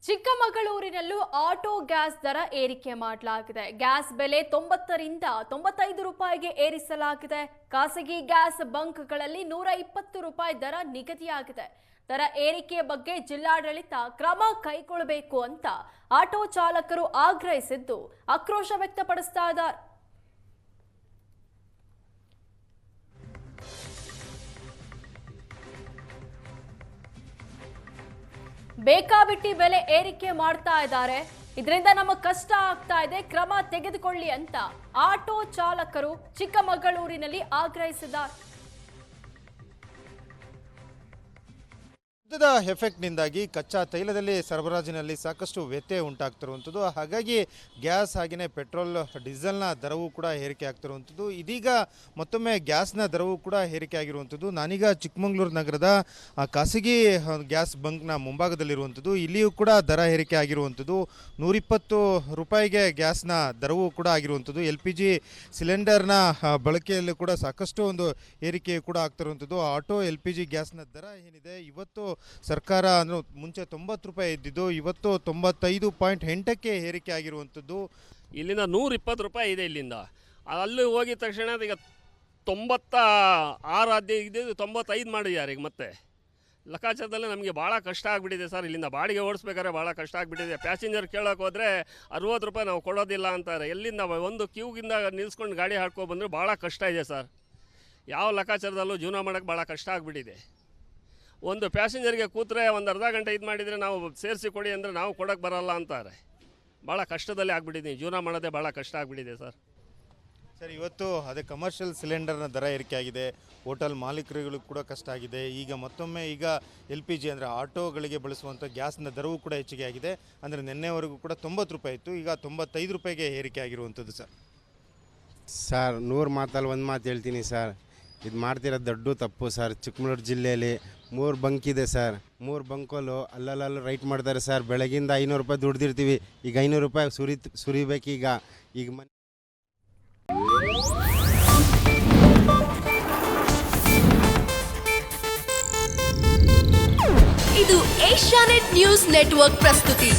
ಚಿಕ್ಕಮಗಳೂರಿನಲ್ಲೂ auto gas ದರ ಏರಿಕೆ ಮಾಡಲಾಗಿದೆ. ಗ್ಯಾಸ್ ಬೆಲೆ 90 ರಿಂದ 95 ರೂಪಾಯಿಗೆ ಏರಿಸಲಾಗಿದೆ. ಖಾಸಗಿ ಗ್ಯಾಸ್ ಬಂಕ್ಗಳಲ್ಲಿ 120 ರೂಪಾಯಿ ದರ ನಿಗದಿಯಾಗಿದೆ. ದರ ಏರಿಕೆಯ ಬಗ್ಗೆ ಜಿಲ್ಲಾಡಳಿತ ಕ್ರಮ ಕೈಗೊಳ್ಳಬೇಕು ಅಂತ ಆಟೋ ಚಾಲಕರು ಆಗ್ರಹಿಸಿದ್ದು ಆಕ್ರೋಶ ವ್ಯಕ್ತಪಡಿಸ್ತಾ ಇದ್ದಾರೆ. ಬೇಕಾಬಿಟ್ಟಿ ಬೆಲೆ ಏರಿಕೆ ಮಾಡ್ತಾ ಇದ್ದಾರೆ. ಇದರಿಂದ ನಮಗೆ ಕಷ್ಟ ಆಗ್ತಾ ಇದೆ, ಕ್ರಮ ತೆಗೆದುಕೊಳ್ಳಿ ಅಂತ ಆಟೋ ಚಾಲಕರು ಚಿಕ್ಕಮಗಳೂರಿನಲ್ಲಿ ಆಗ್ರಹಿಸಿದ್ದಾರೆ. ಯುದ್ಧದ ಎಫೆಕ್ಟ್ನಿಂದಾಗಿ ಕಚ್ಚಾ ತೈಲದಲ್ಲಿ ಸರಬರಾಜಿನಲ್ಲಿ ಸಾಕಷ್ಟು ವ್ಯತ್ಯಯ ಉಂಟಾಗ್ತಿರುವಂಥದ್ದು. ಹಾಗಾಗಿ ಗ್ಯಾಸ್ ಹಾಗೆಯೇ ಪೆಟ್ರೋಲ್ ಡೀಸೆಲ್ನ ದರವೂ ಕೂಡ ಏರಿಕೆ ಆಗ್ತಿರುವಂಥದ್ದು. ಇದೀಗ ಮತ್ತೊಮ್ಮೆ ಗ್ಯಾಸ್ನ ದರವೂ ಕೂಡ ಏರಿಕೆ ಆಗಿರುವಂಥದ್ದು. ನಾನೀಗ ಚಿಕ್ಕಮಗಳೂರು ನಗರದ ಖಾಸಗಿ ಗ್ಯಾಸ್ ಬಂಕ್ನ ಮುಂಭಾಗದಲ್ಲಿರುವಂಥದ್ದು. ಇಲ್ಲಿಯೂ ಕೂಡ ದರ ಏರಿಕೆ ಆಗಿರುವಂಥದ್ದು. 120 ರೂಪಾಯಿಗೆ ಗ್ಯಾಸ್ನ ದರವೂ ಕೂಡ ಆಗಿರುವಂಥದ್ದು. LPG ಸಿಲಿಂಡರ್ನ ಬಳಕೆಯಲ್ಲೂ ಕೂಡ ಸಾಕಷ್ಟು ಒಂದು ಏರಿಕೆ ಕೂಡ ಆಗ್ತಿರುವಂಥದ್ದು. ಆಟೋ LPG ಗ್ಯಾಸ್ನ ದರ ಏನಿದೆ, ಇವತ್ತು ಸರ್ಕಾರ ಅಂದರೆ ಮುಂಚೆ 90 ರೂಪಾಯಿ ಇದ್ದಿದ್ದು ಇವತ್ತು 95.8ಕ್ಕೆ ಏರಿಕೆ ಆಗಿರುವಂಥದ್ದು. ಇಲ್ಲಿಂದ 120 ರೂಪಾಯಿ ಇದೆ. ಇಲ್ಲಿಂದ ಅಲ್ಲಿ ಹೋಗಿದ ತಕ್ಷಣ ಈಗ 96 ಇದ್ದು 95 ಮಾಡಿದ್ದಾರೆ. ಈಗ ಮತ್ತೆ ಲೆಕ್ಕಾಚಾರದಲ್ಲಿ ನಮಗೆ ಭಾಳ ಕಷ್ಟ ಆಗಿಬಿಟ್ಟಿದೆ ಸರ್. ಇಲ್ಲಿಂದ ಬಾಡಿಗೆ ಓಡಿಸ್ಬೇಕಾದ್ರೆ ಭಾಳ ಕಷ್ಟ ಆಗಿಬಿಟ್ಟಿದೆ. ಪ್ಯಾಸೆಂಜರ್ ಕೇಳೋಕೆ ಹೋದರೆ 60 ರೂಪಾಯಿ ನಾವು ಕೊಡೋದಿಲ್ಲ ಅಂತಾರೆ. ಎಲ್ಲಿಂದ ಒಂದು ಕ್ಯೂಗಿಂದ ನಿಲ್ಸ್ಕೊಂಡು ಗಾಡಿ ಹಾಡ್ಕೊಬಂದರೆ ಭಾಳ ಕಷ್ಟ ಇದೆ ಸರ್. ಯಾವ ಲೆಕ್ಕಾಚಾರದಲ್ಲೂ ಜೀವನ ಮಾಡೋಕ್ಕೆ ಭಾಳ ಕಷ್ಟ ಆಗಿಬಿಟ್ಟಿದೆ. ಒಂದು ಪ್ಯಾಸೆಂಜರ್ಗೆ ಕೂತ್ರೆ ಒಂದು ಅರ್ಧ ಗಂಟೆ ಇದು ಮಾಡಿದರೆ ನಾವು ಸೇರಿಸಿ ಕೊಡಿ ಅಂದರೆ ನಾವು ಕೊಡೋಕ್ಕೆ ಬರೋಲ್ಲ ಅಂತಾರೆ. ಭಾಳ ಕಷ್ಟದಲ್ಲಿ ಆಗಿಬಿಟ್ಟಿದ್ದೀನಿ. ಜೀವನ ಮಾಡೋದೇ ಭಾಳ ಕಷ್ಟ ಆಗಿಬಿಟ್ಟಿದೆ ಸರ್. ಸರ್, ಇವತ್ತು ಅದೇ ಕಮರ್ಷಿಯಲ್ ಸಿಲಿಂಡರ್ನ ದರ ಏರಿಕೆ ಆಗಿದೆ. ಹೋಟೆಲ್ ಮಾಲೀಕರುಗಳು ಕೂಡ ಕಷ್ಟ ಆಗಿದೆ. ಈಗ ಮತ್ತೊಮ್ಮೆ ಈಗ LPG ಅಂದರೆ ಆಟೋಗಳಿಗೆ ಬಳಸುವಂಥ ಗ್ಯಾಸ್ನ ದರವೂ ಕೂಡ ಹೆಚ್ಚಿಗೆ ಆಗಿದೆ. ಅಂದರೆ ನಿನ್ನೆವರೆಗೂ ಕೂಡ 90 ರೂಪಾಯಿ ಇತ್ತು, ಈಗ 95 ರೂಪಾಯಿಗೆ ಏರಿಕೆ ಆಗಿರುವಂಥದ್ದು. ಸರ್ 100 ಮಾತಲ್ಲಿ ಒಂದು ಮಾತು ಹೇಳ್ತೀನಿ ಸರ್, ಇದು ಮಾಡ್ತಿರೋದು ದೊಡ್ಡ ತಪ್ಪು ಸರ್. ಚಿಕ್ಕಮಗಳೂರು ಜಿಲ್ಲೆಯಲ್ಲಿ 3 ಬಂಕ್ ಇದೆ ಸರ್. 3 ಬಂಕಲ್ಲೂ ಅಲ್ಲಲ್ಲೂ ರೈಟ್ ಮಾಡ್ತಾರೆ ಸರ್. ಬೆಳಗಿಂದ 500 ರೂಪಾಯಿ ದುಡ್ದಿರ್ತೀವಿ, ಈಗ 500 ರೂಪಾಯಿ ಸುರಿಬೇಕೀಗ. ಇದು ಏಷ್ಯಾನೆಟ್ ನ್ಯೂಸ್ ನೆಟ್ವರ್ಕ್ ಪ್ರಸ್ತುತಿ.